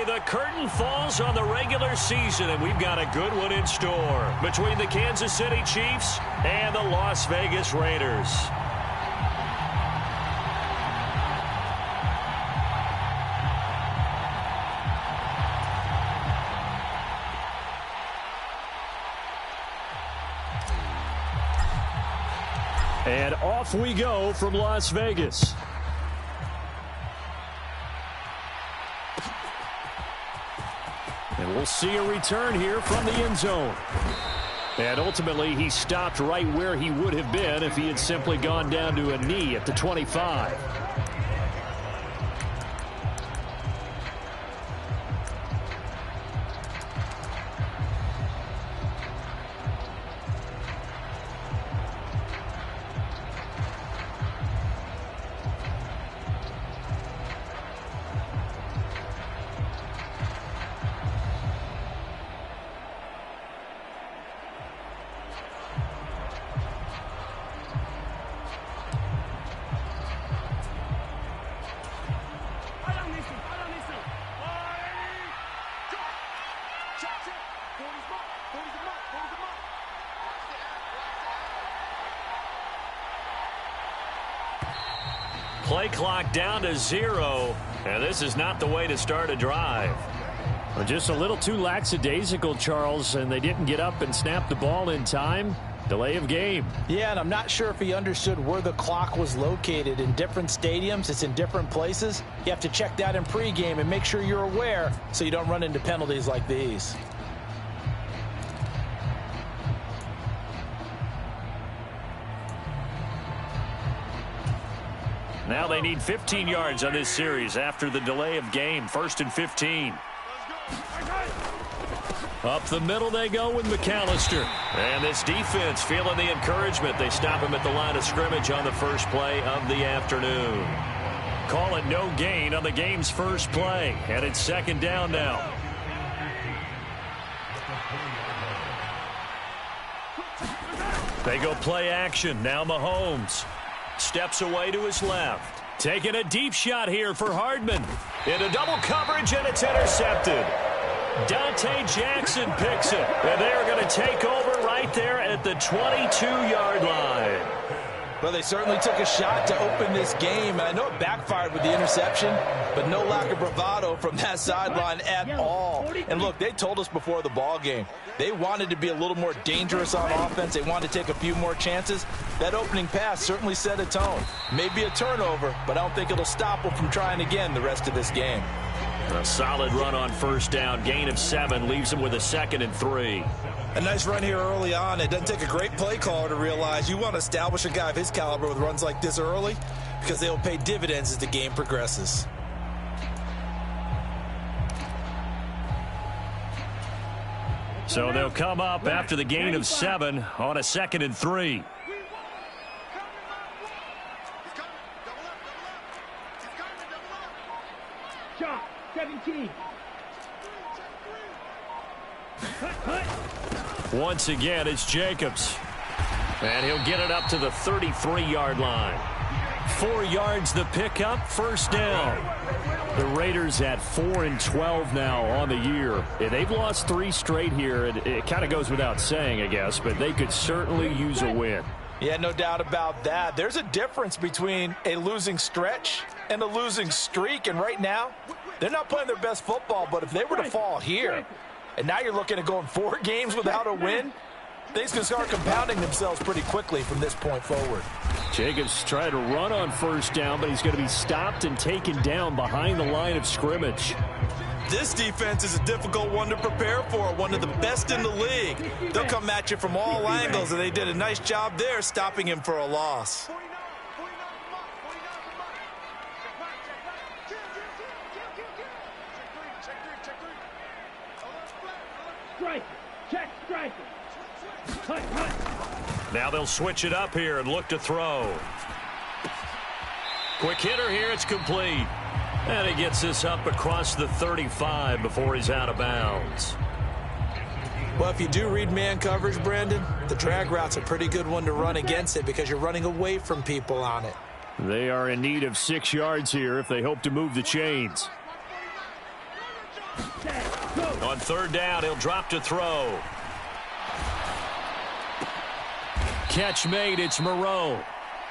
the curtain falls on the regular season, and we've got a good one in store between the Kansas City Chiefs and the Las Vegas Raiders. And off we go from Las Vegas. And we'll see a return here from the end zone. And ultimately, he stopped right where he would have been if he had simply gone down to a knee at the 25. Play clock down to 0, and this is not the way to start a drive. Well, just a little too lackadaisical, Charles, and they didn't get up and snap the ball in time. Delay of game. Yeah, and I'm not sure if he understood where the clock was located. In different stadiums, it's in different places. You have to check that in pregame and make sure you're aware so you don't run into penalties like these. Now they need 15 yards on this series after the delay of game. 1st and 15. Up the middle they go with McAllister. And this defense feeling the encouragement. They stop him at the line of scrimmage on the first play of the afternoon. Call it no gain on the game's first play. And it's 2nd down now. They go play action. Now Mahomes steps away to his left. Taking a deep shot here for Hardman. Into double coverage, and it's intercepted. Dante Jackson picks it. And they're going to take over right there at the 22-yard line. Well, they certainly took a shot to open this game, and I know it backfired with the interception, but no lack of bravado from that sideline at all. And look, they told us before the ball game, they wanted to be a little more dangerous on offense. They wanted to take a few more chances. That opening pass certainly set a tone. Maybe a turnover, but I don't think it'll stop them from trying again the rest of this game. A solid run on 1st down. Gain of 7 leaves them with a 2nd and 3. A nice run here early on. It doesn't take a great play caller to realize you want to establish a guy of his caliber with runs like this early because they will pay dividends as the game progresses. So they'll come up after the gain of 7 on a 2nd and 3. Shot 17. Once again, it's Jacobs. And he'll get it up to the 33-yard line. 4 yards the pickup, 1st down. The Raiders at 4-12 now on the year. Yeah, they've lost 3 straight here. It kind of goes without saying, I guess, but they could certainly use a win. Yeah, no doubt about that. There's a difference between a losing stretch and a losing streak, and right now, they're not playing their best football, but if they were to fall here, and now you're looking at going 4 games without a win, things can start compounding themselves pretty quickly from this point forward. Jacobs tried to run on 1st down, but he's going to be stopped and taken down behind the line of scrimmage. This defense is a difficult one to prepare for, one of the best in the league. They'll come at you from all angles, and they did a nice job there stopping him for a loss. Now they'll switch it up here and look to throw. Quick hitter here, it's complete. And he gets this up across the 35 before he's out of bounds. Well, if you do read man coverage, Brandon, the drag route's a pretty good one to run against it because you're running away from people on it. They are in need of 6 yards here if they hope to move the chains. On third down, he'll drop to throw. Catch made, it's Moreau.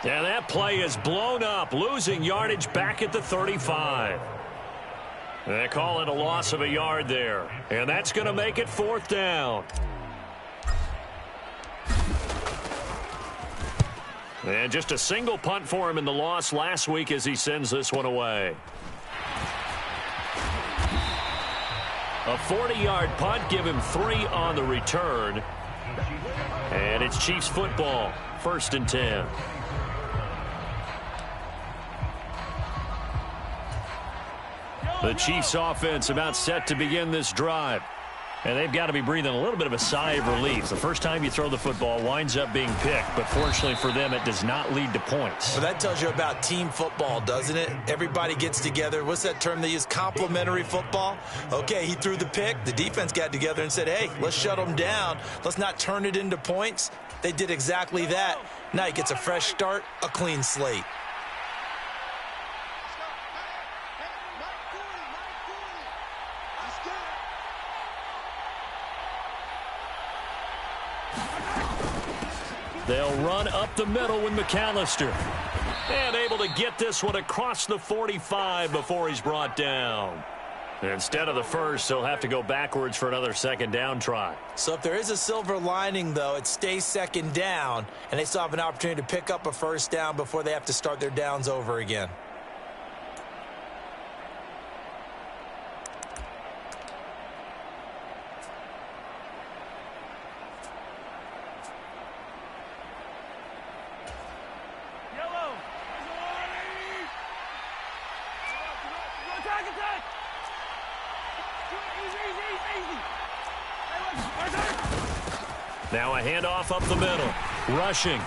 And that play is blown up, losing yardage back at the 35. They call it a loss of a yard there. And that's going to make it fourth down. And just a single punt for him in the loss last week as he sends this one away. A 40-yard punt, give him 3 on the return. And it's Chiefs football, 1st and 10. The Chiefs offense about set to begin this drive. And they've got to be breathing a little bit of a sigh of relief. The first time you throw the football winds up being picked, but fortunately for them, it does not lead to points. Well, that tells you about team football, doesn't it? Everybody gets together. What's that term they use? Complementary football? Okay, he threw the pick. The defense got together and said, hey, let's shut them down. Let's not turn it into points. They did exactly that. Now he gets a fresh start, a clean slate. They'll run up the middle with McAllister. And able to get this one across the 45 before he's brought down. Instead of the first, he'll have to go backwards for another second down try. So if there is a silver lining, though, it stays second down, and they still have an opportunity to pick up a first down before they have to start their downs over again. Now a handoff up the middle. Rushing.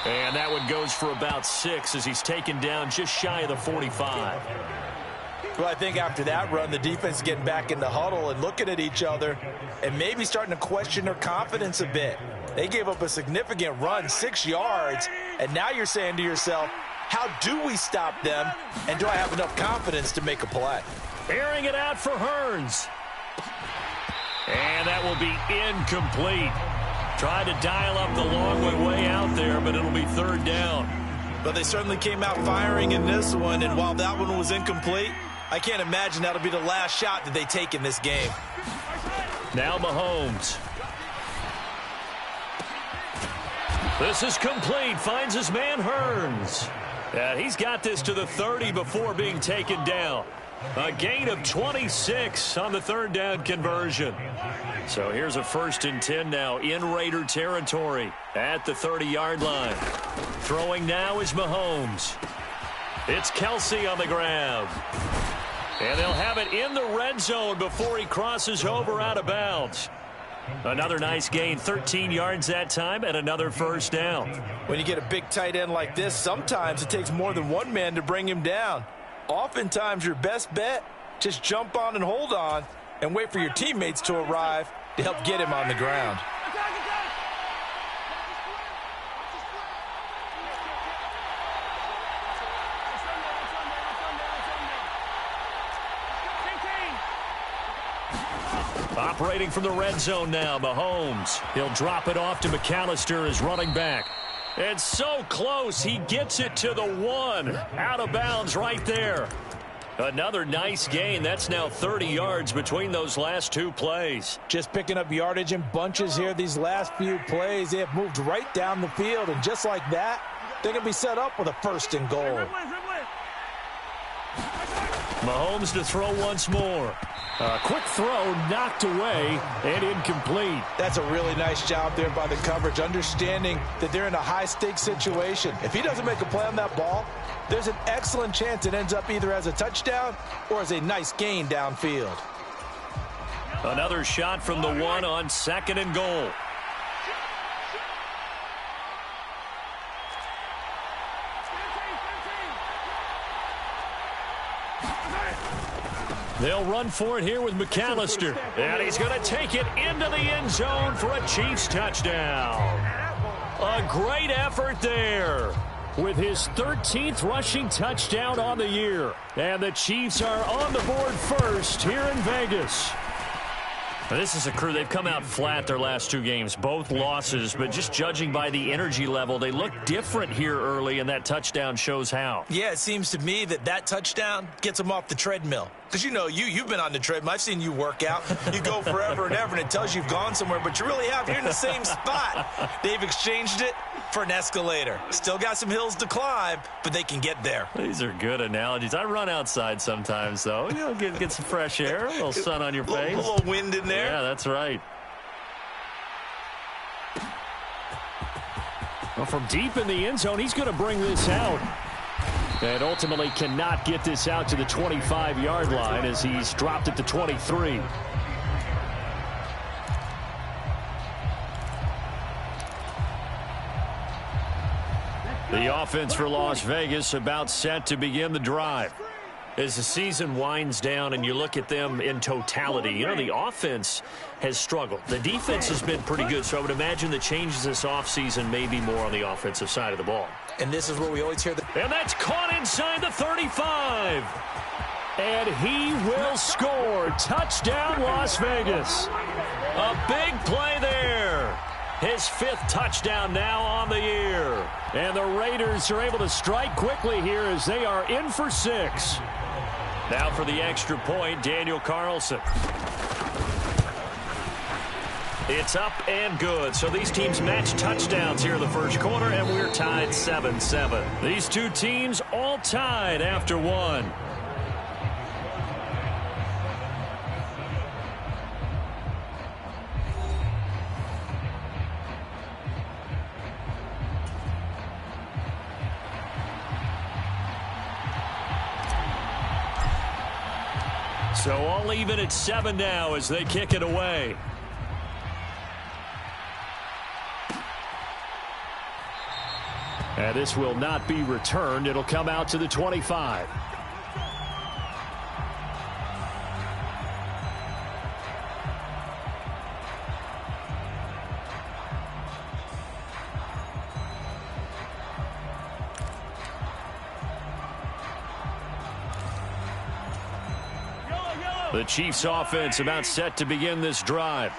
And that one goes for about 6 as he's taken down just shy of the 45. Well, I think after that run, the defense is getting back in the huddle and looking at each other and maybe starting to question their confidence a bit. They gave up a significant run, 6 yards, and now you're saying to yourself, how do we stop them, and do I have enough confidence to make a play? Airing it out for Hearns. And that will be incomplete. Tried to dial up the long way out there, but it'll be third down. But they certainly came out firing in this one, and while that one was incomplete, I can't imagine that'll be the last shot that they take in this game. Now Mahomes. This is complete. Finds his man Hearns. He's got this to the 30 before being taken down. A gain of 26 on the third down conversion. So here's a 1st and 10 now in Raider territory at the 30-yard line. Throwing now is Mahomes. It's Kelce on the grab. And they'll have it in the red zone before he crosses over out of bounds. Another nice gain, 13 yards that time, and another first down. When you get a big tight end like this, sometimes it takes more than one man to bring him down. Oftentimes, your best bet, just jump on and hold on and wait for your teammates to arrive to help get him on the ground. Operating from the red zone now, Mahomes. He'll drop it off to McAllister as running back. And so close, he gets it to the 1. Out of bounds right there. Another nice gain. That's now 30 yards between those last 2 plays. Just picking up yardage in bunches here these last few plays. They have moved right down the field, and just like that, they're going to be set up with a 1st and goal. Mahomes to throw once more. A quick throw knocked away and incomplete. That's a really nice job there by the coverage, understanding that they're in a high-stakes situation. If he doesn't make a play on that ball, there's an excellent chance it ends up either as a touchdown or as a nice gain downfield. Another shot from the 1 on 2nd and goal. They'll run for it here with McAllister. And he's going to take it into the end zone for a Chiefs touchdown. A great effort there with his 13th rushing touchdown on the year. And the Chiefs are on the board first here in Vegas. This is a crew. They've come out flat their last two games, both losses, but just judging by the energy level, they look different here early, and that touchdown shows how. Yeah, it seems to me that touchdown gets them off the treadmill. Because, you know, you've been on the treadmill. I've seen you work out. You go forever and ever, and it tells you you've gone somewhere, but you really have. You're in the same spot. They've exchanged it for an escalator. Still got some hills to climb, but they can get there. These are good analogies. I run outside sometimes, though. You know, get some fresh air, a little sun on your face. A little wind in there. Yeah, that's right. Well, from deep in the end zone, he's going to bring this out. And ultimately cannot get this out to the 25-yard line as he's dropped it to 23. The offense for Las Vegas about set to begin the drive. As the season winds down and you look at them in totality, you know, the offense has struggled. The defense has been pretty good, so I would imagine the changes this offseason may be more on the offensive side of the ball. And this is where we always hear And that's caught inside the 35. And he will score. Touchdown, Las Vegas. A big play there. His fifth touchdown now on the year. And the Raiders are able to strike quickly here as they are in for 6. Now for the extra point, Daniel Carlson. It's up and good. So these teams match touchdowns here in the first quarter, and we're tied 7-7. These two teams all tied after one. So all even at 7 now as they kick it away. And this will not be returned. It'll come out to the 25. The Chiefs offense about set to begin this drive.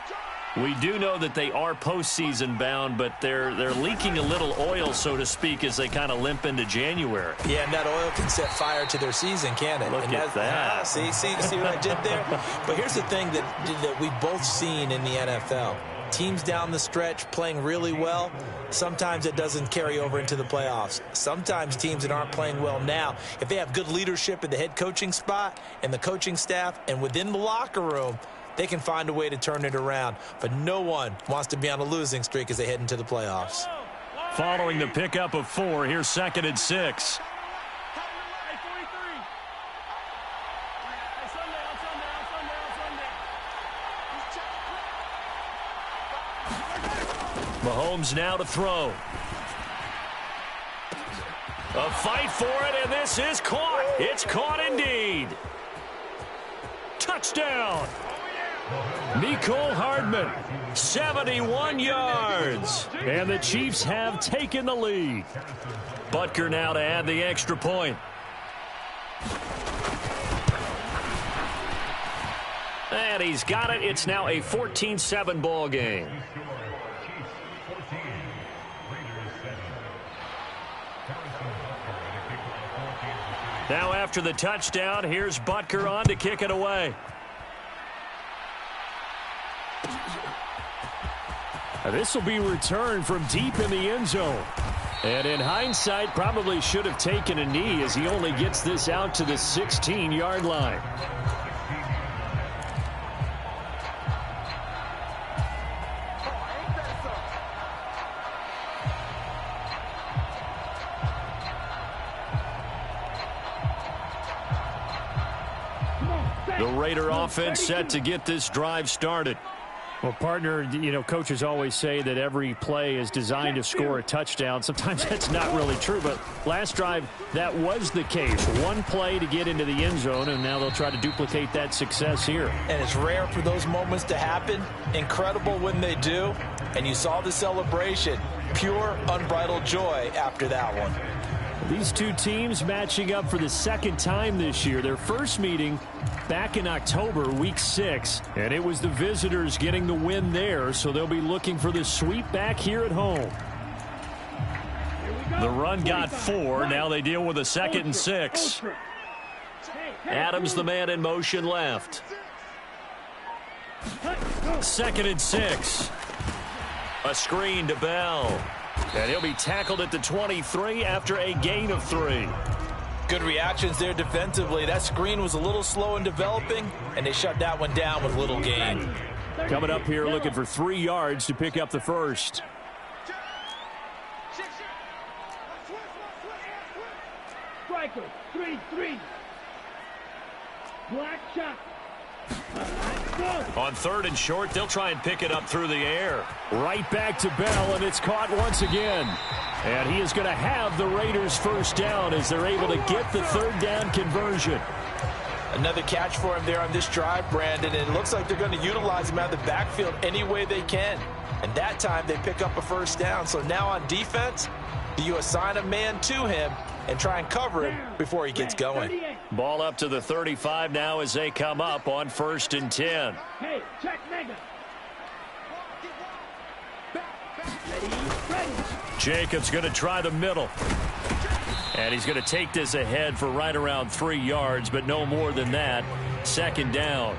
We do know that they are postseason bound, but they're leaking a little oil, so to speak, as they kind of limp into January. Yeah, and that oil can set fire to their season, can't it? Look at that. See what I did there? But here's the thing that we've both seen in the NFL. Teams down the stretch playing really well, sometimes it doesn't carry over into the playoffs. Sometimes teams that aren't playing well now, if they have good leadership in the head coaching spot and the coaching staff and within the locker room, they can find a way to turn it around. But no one wants to be on a losing streak as they head into the playoffs. Following the pickup of 4, here's 2nd and 6. Mahomes now to throw. A fight for it, and this is caught. It's caught indeed. Touchdown. Mecole Hardman, 71 yards. And the Chiefs have taken the lead. Butker now to add the extra point. And he's got it. It's now a 14-7 ball game. Now after the touchdown, here's Butker on to kick it away. This will be returned from deep in the end zone. And in hindsight, probably should have taken a knee as he only gets this out to the 16-yard line. The Raider offense set to get this drive started. Well, partner, you know, coaches always say that every play is designed to score a touchdown. Sometimes that's not really true, but last drive, that was the case. One play to get into the end zone, and now they'll try to duplicate that success here. And it's rare for those moments to happen. Incredible when they do. And you saw the celebration. Pure, unbridled joy after that one. These two teams matching up for the second time this year. Their first meeting back in October, week 6. And it was the visitors getting the win there, so they'll be looking for the sweep back here at home. The run got 4. Now they deal with a 2nd and 6. Adams, the man in motion left. 2nd and 6. A screen to Bell. And he'll be tackled at the 23 after a gain of 3. Good reactions there defensively. That screen was a little slow in developing, and they shut that one down with little gain. Coming up here looking for 3 yards to pick up the first. Striker, 3-3. Black shot. On 3rd and short, they'll try and pick it up through the air. Right back to Bell, and it's caught once again. And he is going to have the Raiders first down as they're able to get the 3rd down conversion. Another catch for him there on this drive, Brandon, and it looks like they're going to utilize him out of the backfield any way they can. And that time they pick up a first down. So now on defense, you assign a man to him and try and cover him before he gets going. Ball up to the 35 now as they come up on 1st and 10. Hey, check mega. Ready. Jacobs going to try the middle. And he's going to take this ahead for right around 3 yards, but no more than that. 2nd down.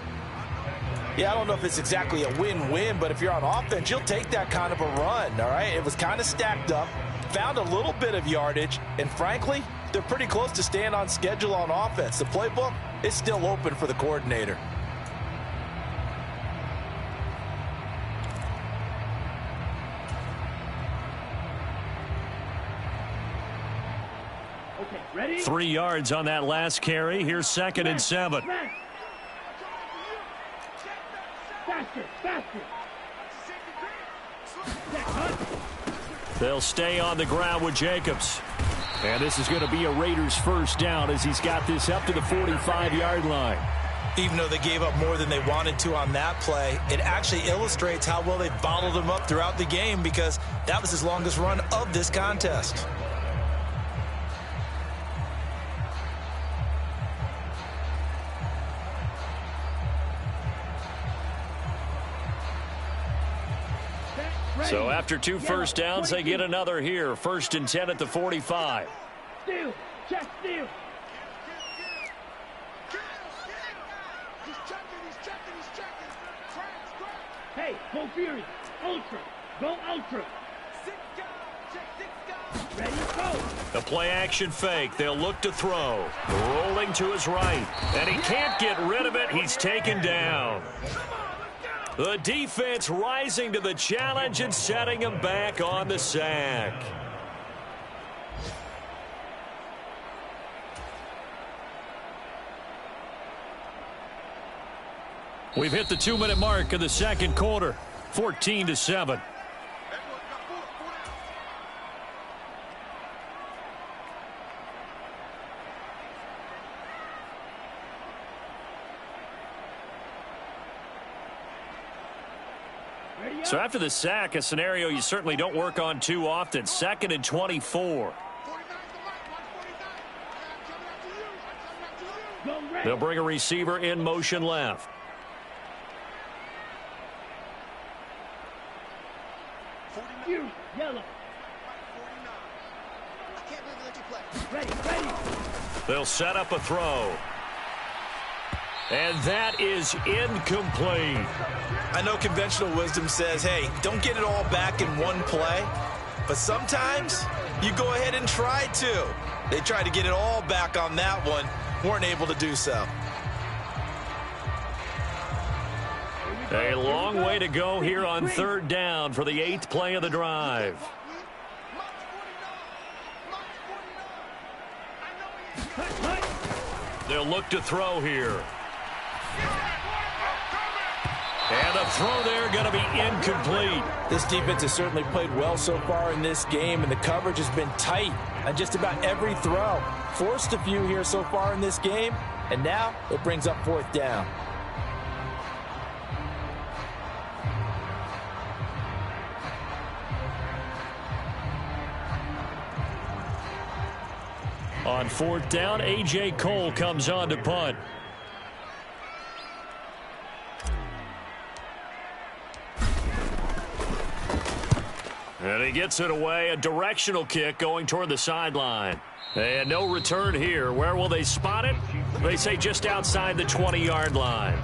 Yeah, I don't know if it's exactly a win-win, but if you're on offense, you'll take that kind of a run, all right? It was kind of stacked up. Found a little bit of yardage, and frankly, they're pretty close to staying on schedule on offense. The playbook is still open for the coordinator. Okay, ready? 3 yards on that last carry. Here's 2nd and 7. Faster. They'll stay on the ground with Jacobs. And this is going to be a Raiders first down as he's got this up to the 45-yard line. Even though they gave up more than they wanted to on that play, it actually illustrates how well they bottled him up throughout the game because that was his longest run of this contest. So after 2 first downs, they get another here. 1st and 10 at the 45. Steal. Check steal. Hey, go Fury. Ultra. Go Ultra. Ready, go. The play action fake. They'll look to throw. Rolling to his right. And he can't get rid of it. He's taken down. The defense rising to the challenge and setting him back on the sack. We've hit the 2-minute mark of the 2nd quarter. 14-7. So after the sack, a scenario you certainly don't work on too often. 2nd and 24. They'll bring a receiver in motion left. Yellow. Ready. They'll set up a throw. And that is incomplete. I know conventional wisdom says, hey, don't get it all back in one play. But sometimes you go ahead and try to. They tried to get it all back on that one. Weren't able to do so. A long way to go here on 3rd down for the 8th play of the drive. They'll look to throw here. And the throw there going to be incomplete. This defense has certainly played well so far in this game, and the coverage has been tight on just about every throw. Forced a few here so far in this game, and now it brings up 4th down. On fourth down, A.J. Cole comes on to punt. And he gets it away. A directional kick going toward the sideline. And no return here. Where will they spot it? They say just outside the 20-yard line.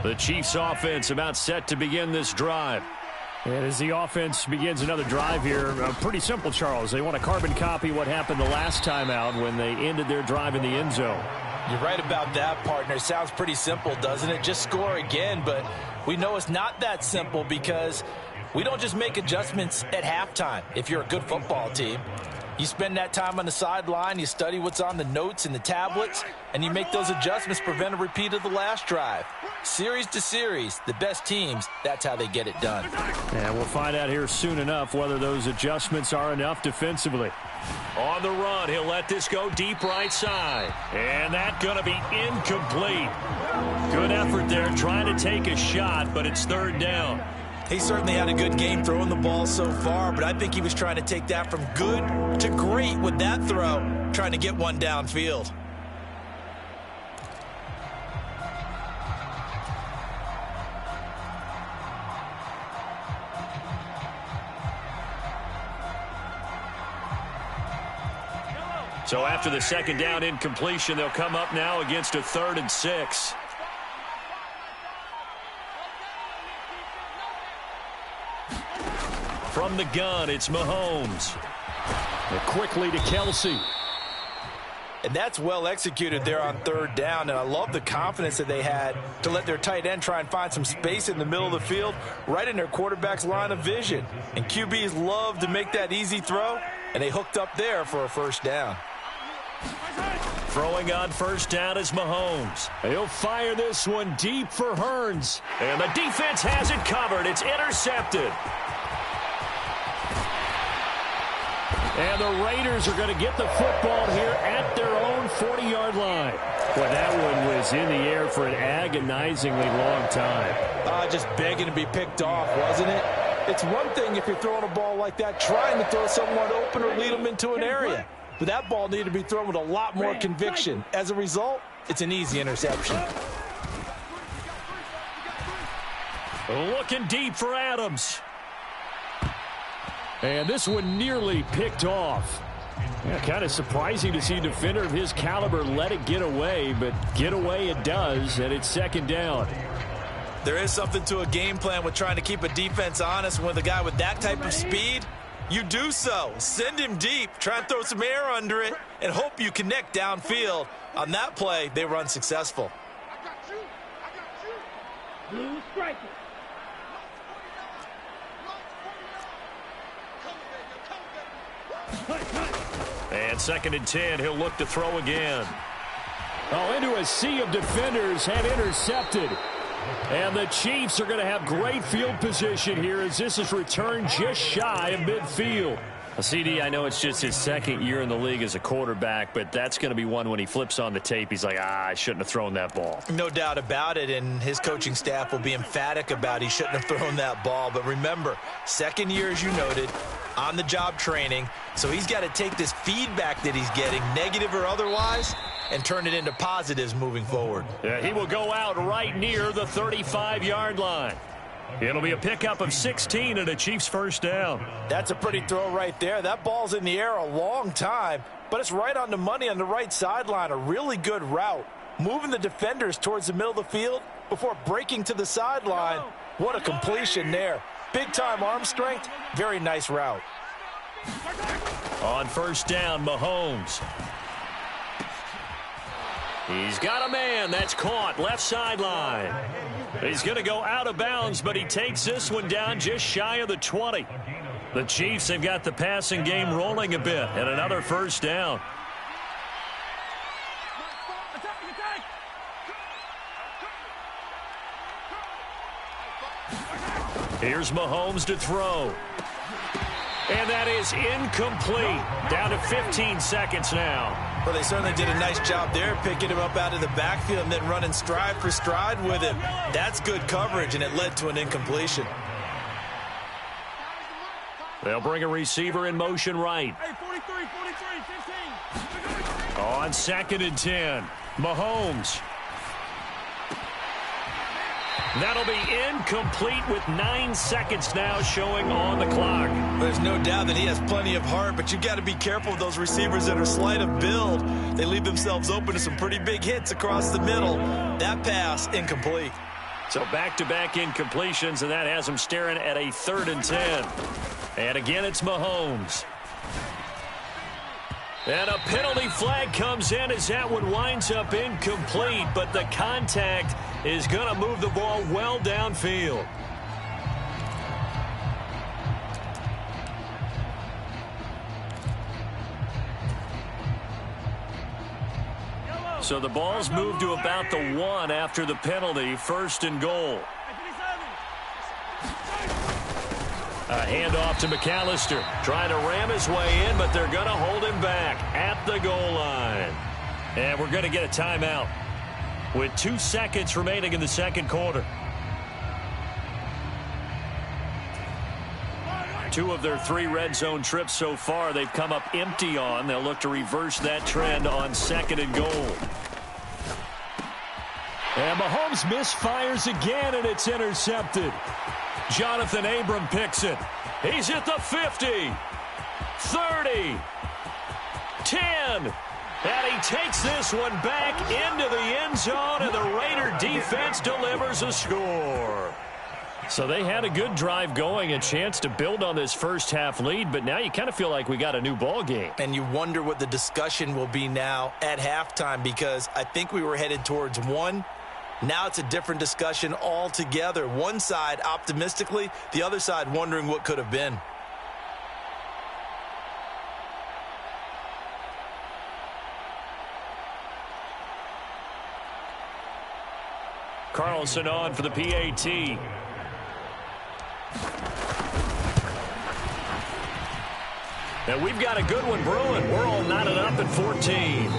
The Chiefs offense about set to begin this drive. And as the offense begins another drive here, pretty simple, Charles. They want to carbon copy what happened the last time out when they ended their drive in the end zone. You're right about that, partner. Sounds pretty simple, doesn't it? Just score again, but we know it's not that simple because we don't just make adjustments at halftime if you're a good football team. You spend that time on the sideline, you study what's on the notes and the tablets, and you make those adjustments, prevent a repeat of the last drive. Series to series, the best teams, that's how they get it done. And we'll find out here soon enough whether those adjustments are enough defensively. On the run, he'll let this go deep right side. And that's going to be incomplete. Good effort there trying to take a shot, but it's third down. He certainly had a good game throwing the ball so far, but I think he was trying to take that from good to great with that throw, trying to get one downfield. So after the second down incompletion, they'll come up now against a 3rd and 6. From the gun, it's Mahomes. And quickly to Kelsey. And that's well executed there on third down. And I love the confidence that they had to let their tight end try and find some space in the middle of the field, right in their quarterback's line of vision. And QBs love to make that easy throw, and they hooked up there for a first down. Throwing on first down is Mahomes. He'll fire this one deep for Hearns. And the defense has it covered. It's intercepted. And the Raiders are going to get the football here at their own 40-yard line. Well, that one was in the air for an agonizingly long time. Just begging to be picked off, wasn't it? It's one thing if you're throwing a ball like that, trying to throw someone open or lead them into an area. But that ball needed to be thrown with a lot more conviction. As a result, it's an easy interception. Looking deep for Adams. And this one nearly picked off. Yeah, kind of surprising to see a defender of his caliber let it get away, but get away it does, and it's second down. There is something to a game plan with trying to keep a defense honest. With a guy with that type of speed, you do so. Send him deep, try and throw some air under it, and hope you connect downfield. On that play, they were unsuccessful. Blue striker. And 2nd and 10, he'll look to throw again. Oh, into a sea of defenders, and intercepted. And the Chiefs are going to have great field position here as this is returned just shy of midfield. CD, I know it's just his 2nd year in the league as a quarterback, but that's going to be one when he flips on the tape. He's like, I shouldn't have thrown that ball. No doubt about it, and his coaching staff will be emphatic about he shouldn't have thrown that ball. But remember, 2nd year, as you noted, on-the-job training, so he's got to take this feedback that he's getting, negative or otherwise, and turn it into positives moving forward. Yeah, he will go out right near the 35-yard line. It'll be a pickup of 16 and a Chiefs first down. That's a pretty throw right there. That ball's in the air a long time, but it's right on the money on the right sideline. A really good route. Moving the defenders towards the middle of the field before breaking to the sideline. What a completion there. Big-time arm strength. Very nice route. On first down, Mahomes. He's got a man. That's caught. Left sideline. He's going to go out of bounds, but he takes this one down just shy of the 20. The Chiefs have got the passing game rolling a bit, and another first down. Here's Mahomes to throw. And that is incomplete. Down to 15 seconds now. Well, they certainly did a nice job there, picking him up out of the backfield and then running stride for stride with him. That's good coverage, and it led to an incompletion. They'll bring a receiver in motion right. Hey, 43, 15. On 2nd and 10, Mahomes. That'll be incomplete with 9 seconds now showing on the clock. There's no doubt that he has plenty of heart, but you got to be careful with those receivers that are slight of build. They leave themselves open to some pretty big hits across the middle. That pass, incomplete. So back-to-back incompletions, and that has him staring at a 3rd and 10. And again, it's Mahomes. And a penalty flag comes in as that one winds up incomplete, but the contact is going to move the ball well downfield. So the ball's moved to about the 1 after the penalty, 1st and goal. A handoff to McAllister, trying to ram his way in, but they're going to hold him back at the goal line. And we're going to get a timeout with 2 seconds remaining in the 2nd quarter. 2 of their 3 red zone trips so far they've come up empty on. They'll look to reverse that trend on 2nd and goal. And Mahomes misfires again, and it's intercepted. Jonathan Abram picks it. He's at the 50, 30, 10. And he takes this one back into the end zone, and the Raider defense delivers a score. So they had a good drive going, a chance to build on this first half lead, but now you kind of feel like we got a new ball game. And you wonder what the discussion will be now at halftime, because I think we were headed towards 1. Now it's a different discussion altogether. One side optimistically, the other side wondering what could have been. Carlson on for the PAT. And we've got a good one brewing. We're all knotted up at 14.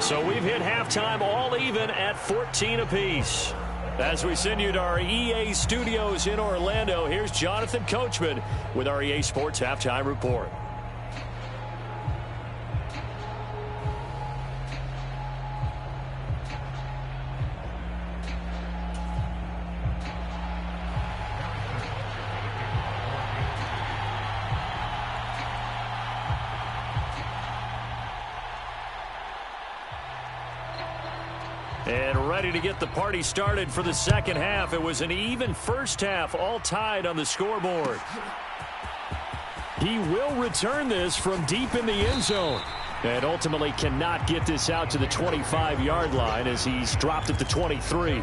So we've hit halftime all even at 14 apiece. As we send you to our EA studios in Orlando, here's Jonathan Coachman with our EA Sports Halftime Report. And ready to get the party started for the second half. It was an even first half, all tied on the scoreboard. He will return this from deep in the end zone. And ultimately cannot get this out to the 25-yard line as he's dropped at the 23.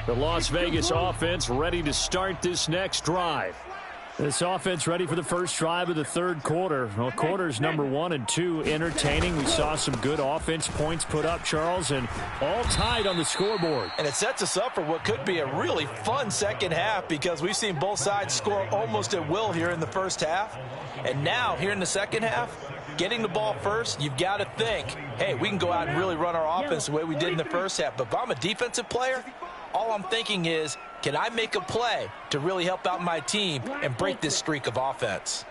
The Las Vegas offense ready to start this next drive. This offense ready for the first drive of the third quarter. Well, quarters number 1 and 2 entertaining. We saw some good offense points put up, Charles, and all tied on the scoreboard. And it sets us up for what could be a really fun second half, because we've seen both sides score almost at will here in the first half. And now, here in the second half, getting the ball first, you've got to think, hey, we can go out and really run our offense the way we did in the first half. But if I'm a defensive player, all I'm thinking is, can I make a play to really help out my team and break this streak of offense?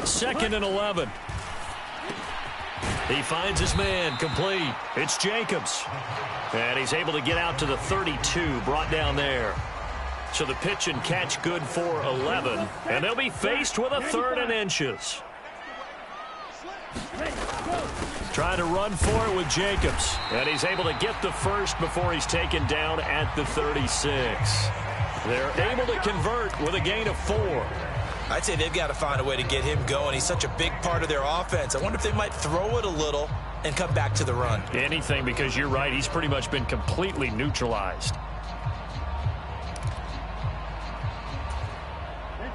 Second and 11. He finds his man complete. It's Jacobs. And he's able to get out to the 32, brought down there. So the pitch and catch good for 11. And they'll be faced with a 3rd and inches. Trying to run for it with Jacobs. And he's able to get the first before he's taken down at the 36. They're able to convert with a gain of 4. I'd say they've got to find a way to get him going. He's such a big part of their offense. I wonder if they might throw it a little and come back to the run. Anything, because you're right. He's pretty much been completely neutralized.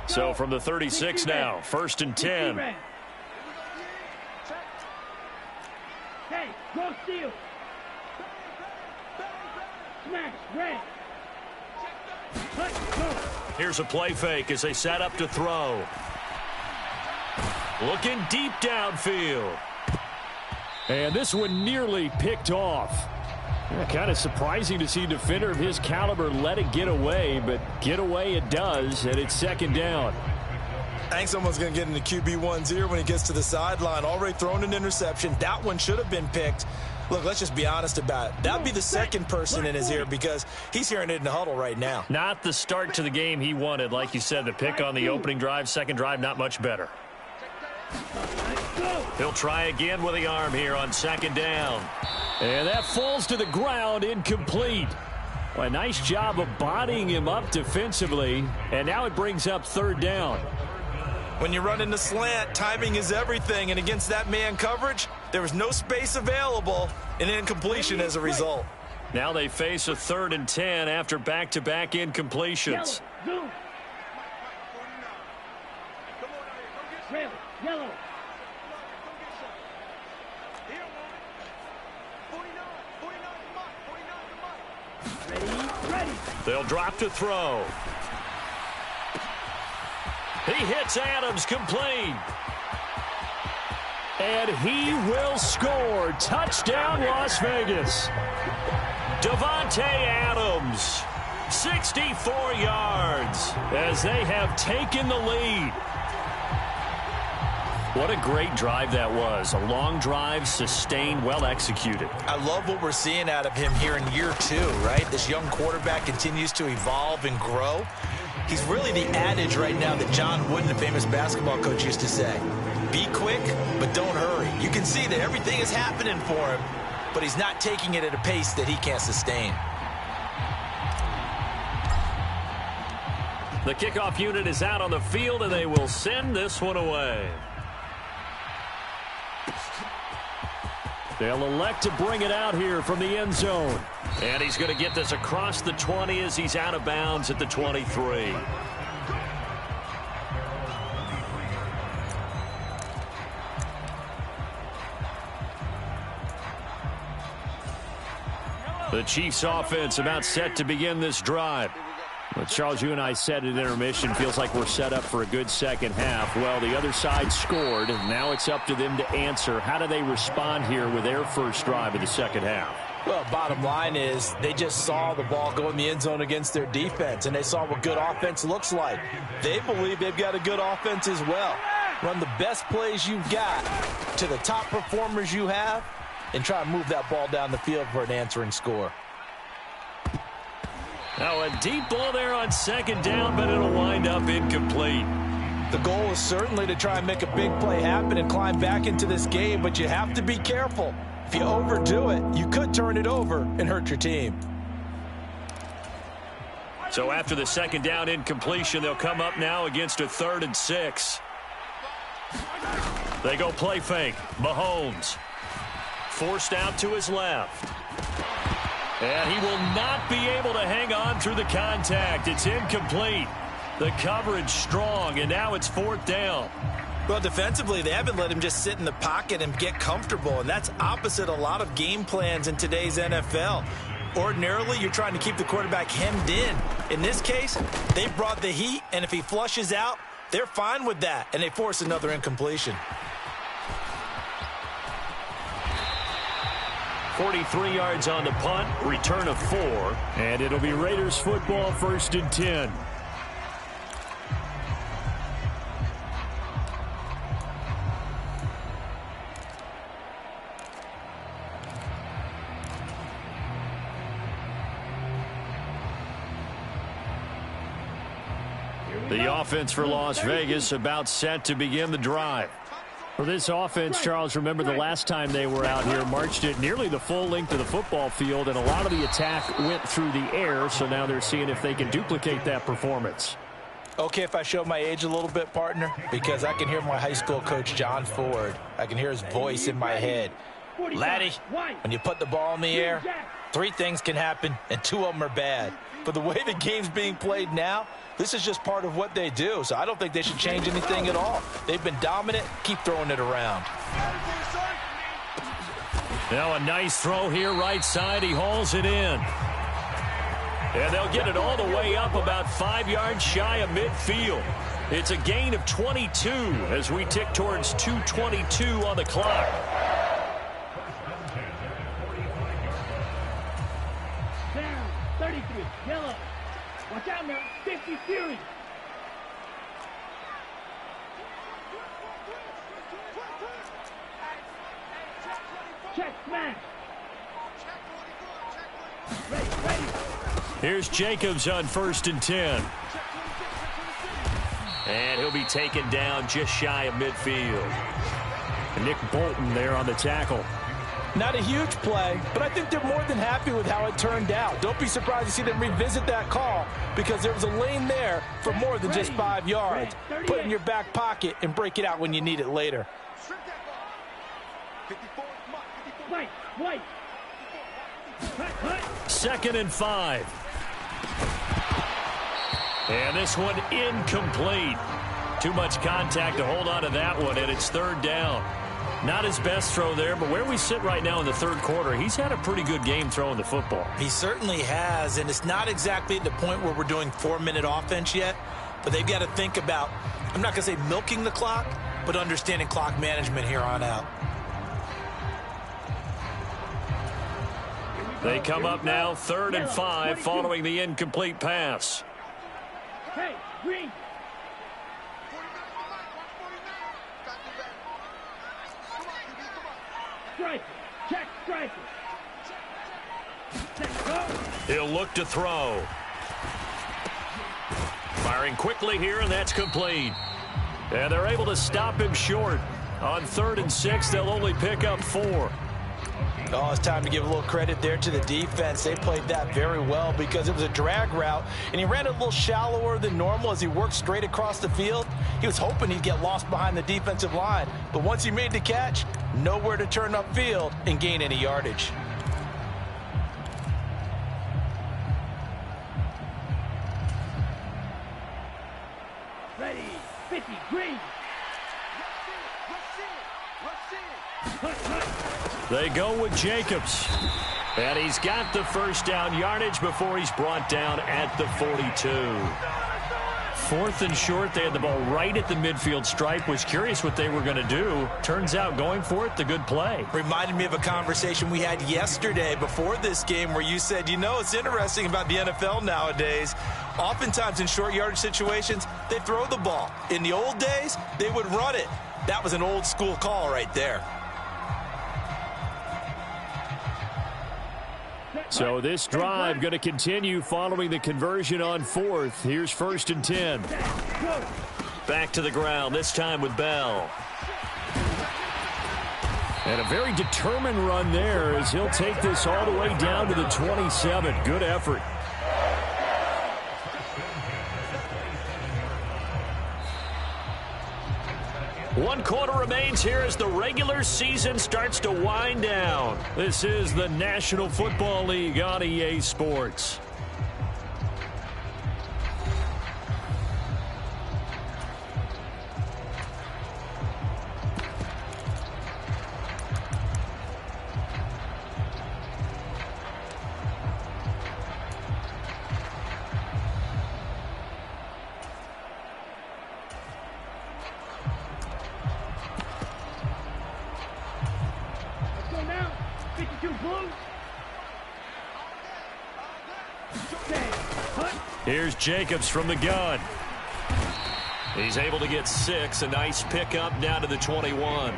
So from the 36 now, 1st and 10. Hey, go steal. Smash, red. Let's go. Here's a play fake as they set up to throw. Looking deep downfield. And this one nearly picked off. Kind of surprising to see a defender of his caliber let it get away, but get away it does, and it's 2nd down. I think someone's going to get into QB1's ear when he gets to the sideline. Already thrown an interception. That one should have been picked. Look, let's just be honest about it. That would be the second person in his ear because he's hearing it in the huddle right now. Not the start to the game he wanted. Like you said, the pick on the opening drive, second drive, not much better. He'll try again with the arm here on 2nd down. And that falls to the ground, incomplete. Well, a nice job of bodying him up defensively. And now it brings up 3rd down. When you run into slant, timing is everything. And against that man coverage, there was no space available, and incompletion as a result. Now they face a 3rd and 10 after back-to-back incompletions. Yellow. Red, yellow. Ready. They'll drop to throw. He hits Adams complete. And he will score. Touchdown, Las Vegas. Davante Adams, 64 yards as they have taken the lead. What a great drive that was. A long drive, sustained, well executed. I love what we're seeing out of him here in year 2, right? This young quarterback continues to evolve and grow. He's really the adage right now that John Wooden, the famous basketball coach, used to say. Be quick, but don't hurry. You can see that everything is happening for him, but he's not taking it at a pace that he can't sustain. The kickoff unit is out on the field, and they will send this one away. They'll elect to bring it out here from the end zone. And he's going to get this across the 20 as he's out of bounds at the 23. The Chiefs offense about set to begin this drive. Well, Charles, you and I said at intermission, feels like we're set up for a good second half. Well, the other side scored, and now it's up to them to answer. How do they respond here with their first drive of the second half? Well, bottom line is they just saw the ball go in the end zone against their defense, and they saw what good offense looks like. They believe they've got a good offense as well. Run the best plays you've got to the top performers you have, and try to move that ball down the field for an answering score. Now a deep ball there on 2nd down, but it'll wind up incomplete. The goal is certainly to try and make a big play happen and climb back into this game, but you have to be careful. If you overdo it, you could turn it over and hurt your team. So after the 2nd down incompletion, they'll come up now against a 3rd and 6. They go play fake. Mahomes forced out to his left. And he will not be able to hang on through the contact. It's incomplete. The coverage strong, and now it's 4th down. Well, defensively, they haven't let him just sit in the pocket and get comfortable, and that's opposite a lot of game plans in today's NFL. Ordinarily, you're trying to keep the quarterback hemmed in. In this case, they brought the heat, and if he flushes out, they're fine with that, and they force another incompletion. 43 yards on the punt, return of 4, and it'll be Raiders football, 1st and 10. The offense for Las Vegas about set to begin the drive. For this offense, Charles, remember the last time they were out here, marched it nearly the full length of the football field, and a lot of the attack went through the air, so now they're seeing if they can duplicate that performance. Okay, if I show my age a little bit, partner, because I can hear my high school coach, John Ford. I can hear his voice in my head. Laddie, when you put the ball in the air, 3 things can happen, and 2 of them are bad. But the way the game's being played now, this is just part of what they do, so I don't think they should change anything at all. They've been dominant. Keep throwing it around. Now a nice throw here, right side. He hauls it in. And they'll get it all the way up about 5 yards shy of midfield. It's a gain of 22 as we tick towards 2:22 on the clock. Down, 33, yellow. Watch out now, 50 Fury. Check, smash. Ready. Here's Jacobs on 1st and 10. And he'll be taken down just shy of midfield. Nick Bolton there on the tackle. Not a huge play, but I think they're more than happy with how it turned out. Don't be surprised to see them revisit that call because there was a lane there for more than just 5 yards. Put it in your back pocket and break it out when you need it later. White. 2nd and 5. And this one incomplete. Too much contact to hold on to that one, and it's 3rd down. Not his best throw there, but where we sit right now in the 3rd quarter, he's had a pretty good game throwing the football. He certainly has, and it's not exactly at the point where we're doing 4-minute offense yet, but they've got to think about, I'm not going to say milking the clock, but understanding clock management here on out. They come up now 3rd and 5 following the incomplete pass. Hey, green. Striker. Check striker. He'll look to throw. Firing quickly here, and that's complete. And they're able to stop him short. On 3rd and 6, they'll only pick up 4. Oh, it's time to give a little credit there to the defense. They played that very well because it was a drag route, and he ran a little shallower than normal as he worked straight across the field. He was hoping he'd get lost behind the defensive line, but once he made the catch, nowhere to turn upfield and gain any yardage. Ready, 50, green. They go with Jacobs. And he's got the 1st down yardage before he's brought down at the 42. 4th and short. They had the ball right at the midfield stripe. Was curious what they were going to do. Turns out going for it, the good play. Reminded me of a conversation we had yesterday before this game where you said, you know, it's interesting about the NFL nowadays. Oftentimes in short yardage situations, they throw the ball. In the old days, they would run it. That was an old school call right there. So this drive going to continue following the conversion on 4th. Here's 1st and 10. Back to the ground, this time with Bell. And a very determined run there as he'll take this all the way down to the 27. Good effort. One quarter remains here as the regular season starts to wind down. This is the National Football League on EA Sports. Here's Jacobs from the gun. He's able to get 6. A nice pickup down to the 21.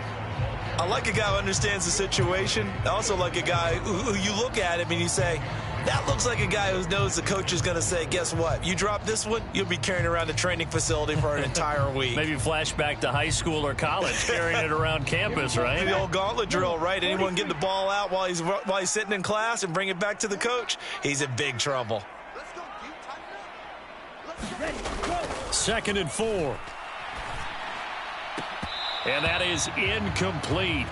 I like a guy who understands the situation. I also like a guy who you look at him and you say, that looks like a guy who knows the coach is going to say, guess what? You drop this one, you'll be carrying around the training facility for an entire week. Maybe flashback to high school or college, carrying it around campus, right? The old gauntlet drill, right? Anyone get the ball out while he's sitting in class and bring it back to the coach, he's in big trouble. Ready, go. 2nd and 4. And that is incomplete.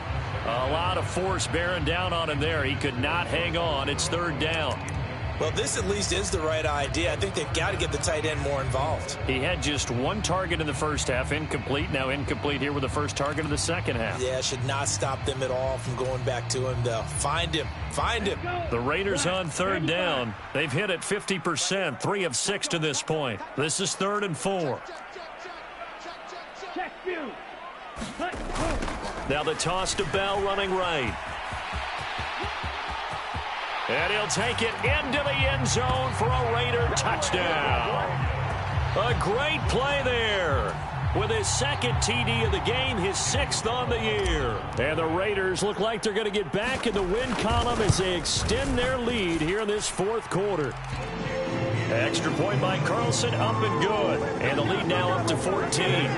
A lot of force bearing down on him there. He could not hang on. It's 3rd down. Well, this at least is the right idea. I think they've got to get the tight end more involved. He had just 1 target in the first half, incomplete. Now incomplete here with the first target of the second half. Yeah, should not stop them at all from going back to him, though. Find him. Find him. The Raiders on 3rd down. They've hit it 50%, 3 of 6 to this point. This is 3rd and 4. Now the toss to Bell running right. And he'll take it into the end zone for a Raider touchdown. A great play there. With his 2nd TD of the game, his 6th on the year. And the Raiders look like they're going to get back in the win column as they extend their lead here in this 4th quarter. Extra point by Carlson, up and good. And the lead now up to 14.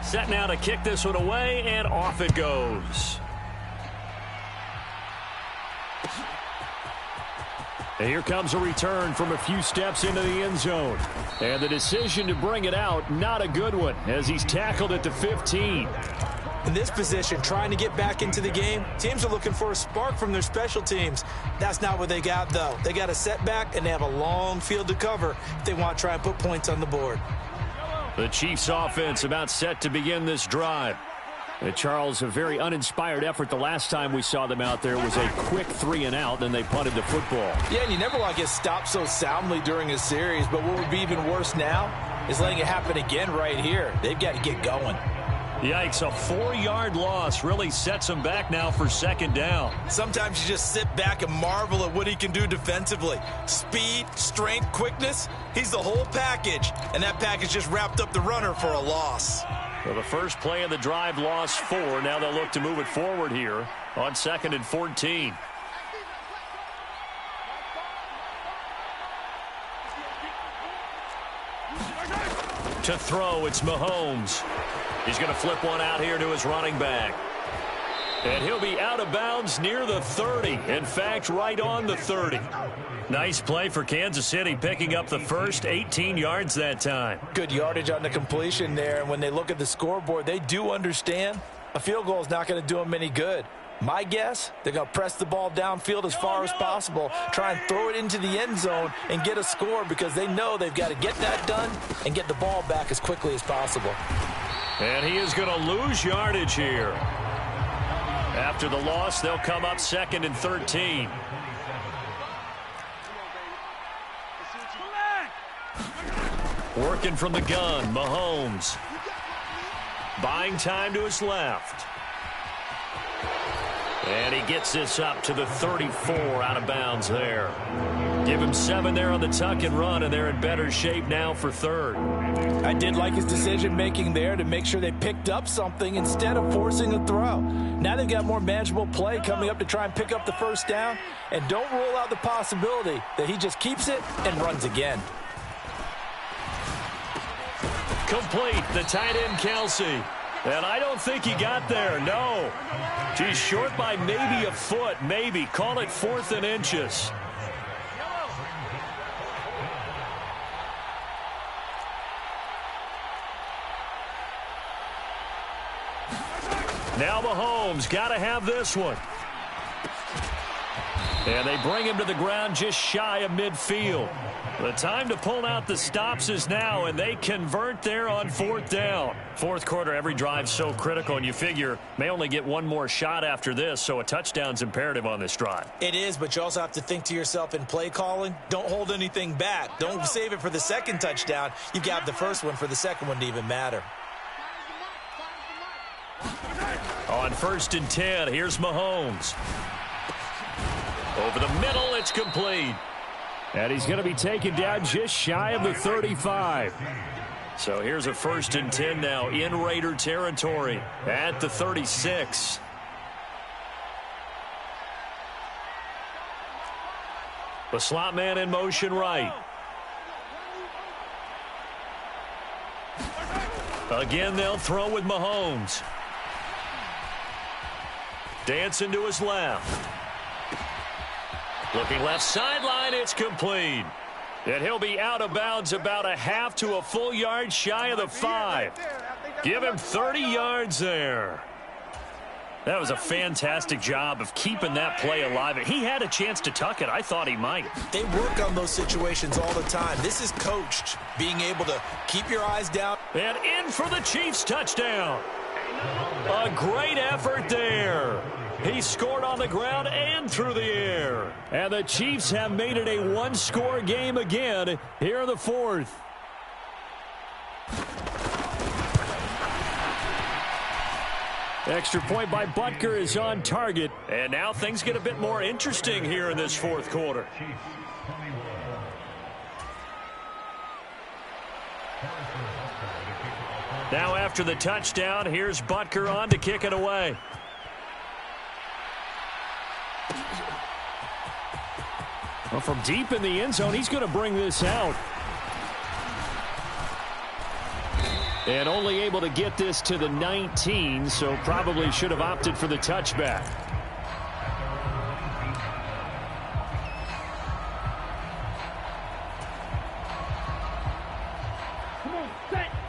Set now to kick this one away, and off it goes. And here comes a return from a few steps into the end zone. And the decision to bring it out, not a good one, as he's tackled at the 15. In this position, trying to get back into the game, teams are looking for a spark from their special teams. That's not what they got, though. They got a setback, and they have a long field to cover if they want to try and put points on the board. The Chiefs offense about set to begin this drive. Charles, a very uninspired effort the last time we saw them out there was a quick 3 and out, then they punted the football. Yeah, and you never want to get stopped so soundly during a series, but what would be even worse now is letting it happen again right here. They've got to get going. Yikes, a 4-yard loss really sets him back now for 2nd down. Sometimes you just sit back and marvel at what he can do defensively. Speed, strength, quickness, he's the whole package. And that package just wrapped up the runner for a loss. Well, the first play of the drive lost 4. Now they'll look to move it forward here on 2nd and 14. To throw, it's Mahomes. He's going to flip one out here to his running back. And he'll be out of bounds near the 30. In fact, right on the 30. Nice play for Kansas City, picking up the first 18 yards that time. Good yardage on the completion there. And when they look at the scoreboard, they do understand a field goal is not going to do them any good. My guess, they're going to press the ball downfield as far as possible, try and throw it into the end zone and get a score because they know they've got to get that done and get the ball back as quickly as possible. And he is going to lose yardage here. After the loss, they'll come up 2nd and 13. Working from the gun, Mahomes. Buying time to his left. And he gets this up to the 34 out of bounds there. Give him 7 there on the tuck and run, and they're in better shape now for 3rd. I did like his decision-making there to make sure they picked up something instead of forcing a throw. Now they've got more manageable play coming up to try and pick up the 1st down, and don't rule out the possibility that he just keeps it and runs again. Complete, the tight end, Kelsey. And I don't think he got there, no. He's short by maybe a foot, maybe. Call it 4th and inches. Now Mahomes, got to have this one. And they bring him to the ground just shy of midfield. The time to pull out the stops is now, and they convert there on 4th down. 4th quarter, every drive so critical, and you figure may only get one more shot after this, so a touchdown's imperative on this drive. It is, but you also have to think to yourself in play calling, don't hold anything back. Don't save it for the 2nd touchdown. You've got the 1st one for the 2nd one to even matter. On 1st and 10, here's Mahomes. Over the middle, it's complete. And he's going to be taken down just shy of the 35. So here's a 1st and 10 now in Raider territory at the 36. The slot man in motion right. Again, they'll throw with Mahomes. Dancing to his left. Looking left sideline, it's complete. And he'll be out of bounds about a half to a full yard shy of the 5. Give him 30 yards there. That was a fantastic job of keeping that play alive. He had a chance to tuck it. I thought he might. They work on those situations all the time. This is coached, being able to keep your eyes down. And in for the Chiefs touchdown. A great effort there. He scored on the ground and through the air. And the Chiefs have made it a one-score game again here in the 4th. Extra point by Butker is on target. And now things get a bit more interesting here in this 4th quarter. Now after the touchdown, here's Butker on to kick it away. Well, from deep in the end zone, he's going to bring this out. And only able to get this to the 19, so probably should have opted for the touchback.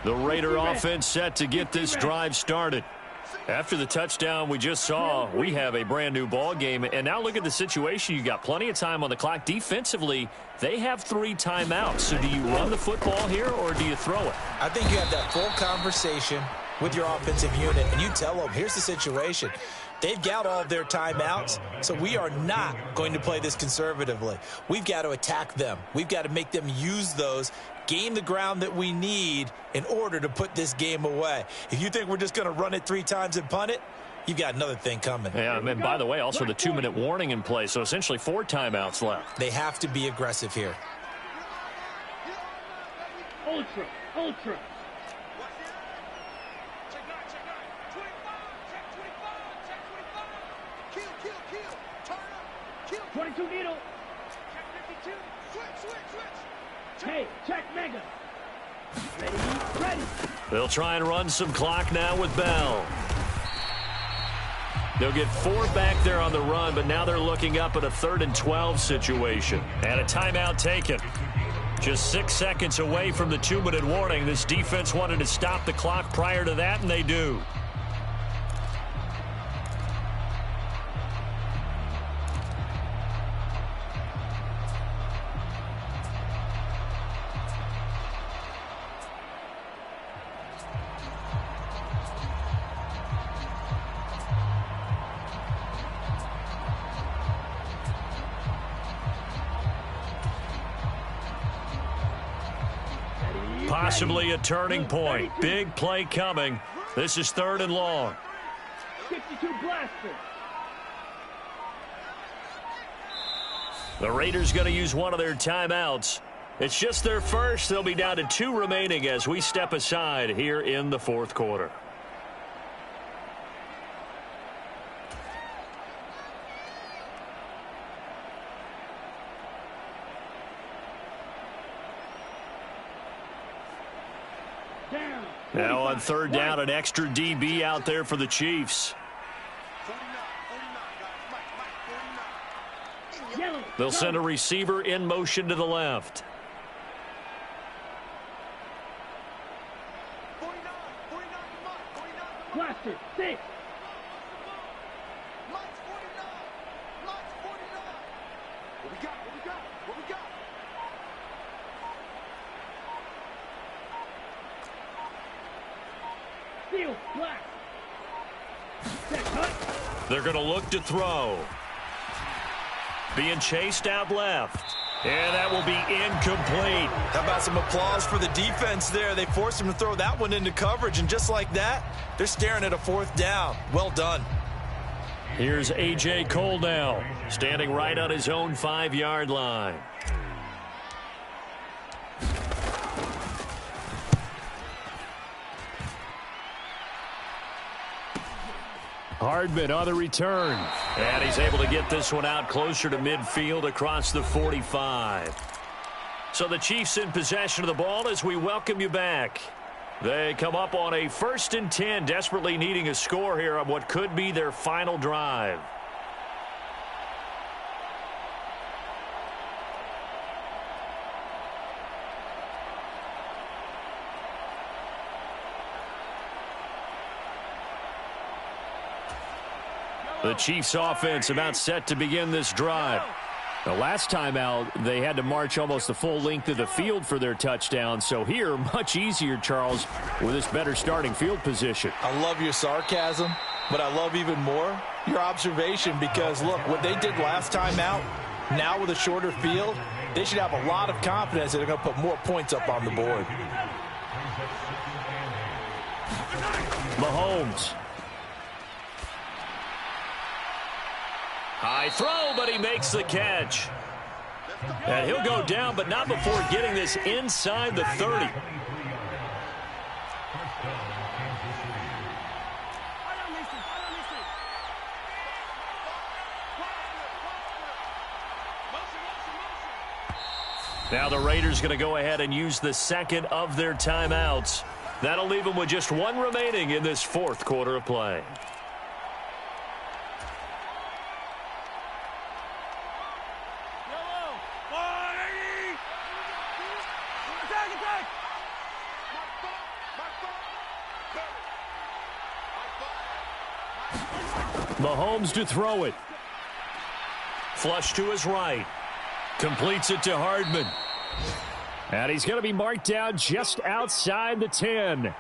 The Raider offense set to get this drive started. After the touchdown we just saw, we have a brand new ball game. And now look at the situation. You got plenty of time on the clock. Defensively, they have 3 timeouts. So do you run the football here or do you throw it? I think you have that full conversation with your offensive unit, and you tell them, here's the situation. They've got all of their timeouts, so we are not going to play this conservatively. We've got to attack them. We've got to make them use those, gain the ground that we need in order to put this game away. If you think we're just going to run it 3 times and punt it, you've got another thing coming. Yeah, and by the way, also the 2-minute warning in play, so essentially 4 timeouts left. They have to be aggressive here. Ultra, ultra. 22 needle. Hey, check mega. Ready. They'll try and run some clock now with Bell. They'll get 4 back there on the run, but now they're looking up at a 3rd and 12 situation. And a timeout taken. Just 6 seconds away from the 2-minute warning. This defense wanted to stop the clock prior to that, and they do. Possibly a turning point. Big play coming. This is 3rd and long. 62 blaster. The Raiders going to use one of their timeouts. It's just their first. They'll be down to 2 remaining as we step aside here in the 4th quarter. Now on 3rd down, an extra DB out there for the Chiefs. They'll send a receiver in motion to the left. Blaster, 6. They're going to look to throw. Being chased out left. And that will be incomplete. How about some applause for the defense there? They forced him to throw that one into coverage, and just like that, they're staring at a 4th down. Well done. Here's A.J. Cole now, standing right on his own 5-yard line. Hardman on the return. And he's able to get this one out closer to midfield across the 45. So the Chiefs in possession of the ball as we welcome you back. They come up on a 1st and 10, desperately needing a score here on what could be their final drive. The Chiefs offense about set to begin this drive. The last time out, they had to march almost the full length of the field for their touchdown. So here, much easier, Charles, with this better starting field position. I love your sarcasm, but I love even more your observation because, look, what they did last time out, now with a shorter field, they should have a lot of confidence that they're going to put more points up on the board. Mahomes. High throw, but he makes the catch. And he'll go down, but not before getting this inside the 30. Now the Raiders going to go ahead and use the second of their timeouts. That'll leave them with just one remaining in this 4th quarter of play. Mahomes to throw it. Flush to his right. Completes it to Hardman. And he's going to be marked down just outside the 10.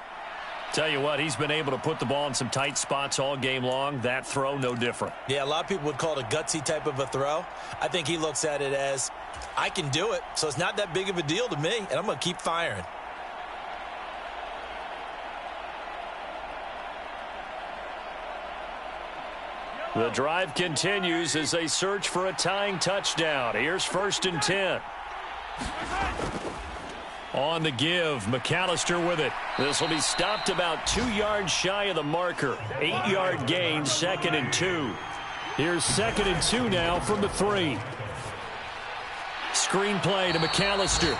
Tell you what, he's been able to put the ball in some tight spots all game long. That throw, no different. Yeah, a lot of people would call it a gutsy type of a throw. I think he looks at it as, I can do it, so it's not that big of a deal to me, and I'm going to keep firing. The drive continues as they search for a tying touchdown. Here's 1st and 10. On the give, McAllister with it. This will be stopped about 2 yards shy of the marker. 8-yard gain, 2nd and 2. Here's 2nd and 2 now from the 3. Screen play to McAllister.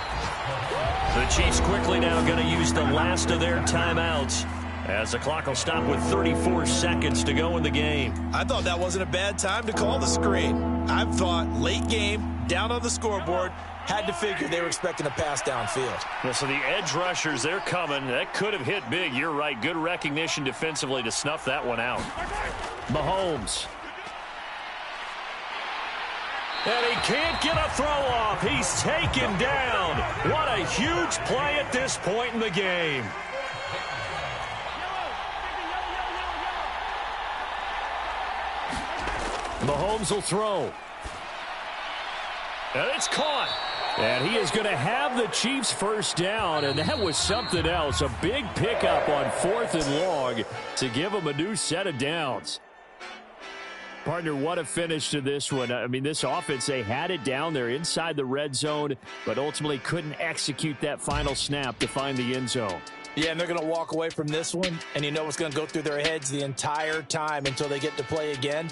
The Chiefs quickly now going to use the last of their timeouts, as the clock will stop with 34 seconds to go in the game. I thought that wasn't a bad time to call the screen. I thought late game, down on the scoreboard, had to figure they were expecting a pass downfield. Yeah, so the edge rushers, they're coming. That could have hit big. You're right. Good recognition defensively to snuff that one out. Mahomes. And he can't get a throw off. He's taken down. What a huge play at this point in the game. Mahomes will throw. And it's caught. And he is going to have the Chiefs first down, and that was something else. A big pickup on 4th and long to give them a new set of downs. Partner, what a finish to this one. I mean, this offense, they had it down there inside the red zone, but ultimately couldn't execute that final snap to find the end zone. Yeah, and they're going to walk away from this one, and you know what's going to go through their heads the entire time until they get to play again.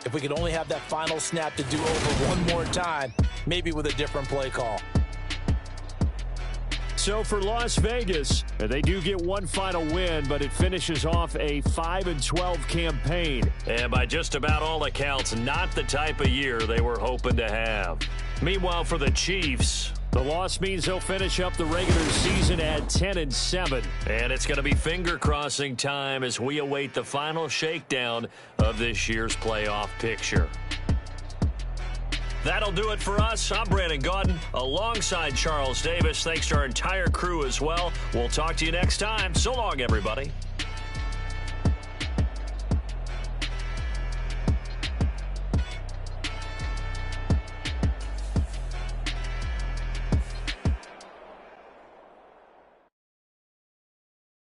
If we could only have that final snap to do over one more time, maybe with a different play call. So for Las Vegas, they do get one final win, but it finishes off a 5-12 campaign. And by just about all accounts, not the type of year they were hoping to have. Meanwhile, for the Chiefs, the loss means they'll finish up the regular season at 10-7. And it's going to be finger-crossing time as we await the final shakedown of this year's playoff picture. That'll do it for us. I'm Brandon Gaudin alongside Charles Davis. Thanks to our entire crew as well. We'll talk to you next time. So long, everybody.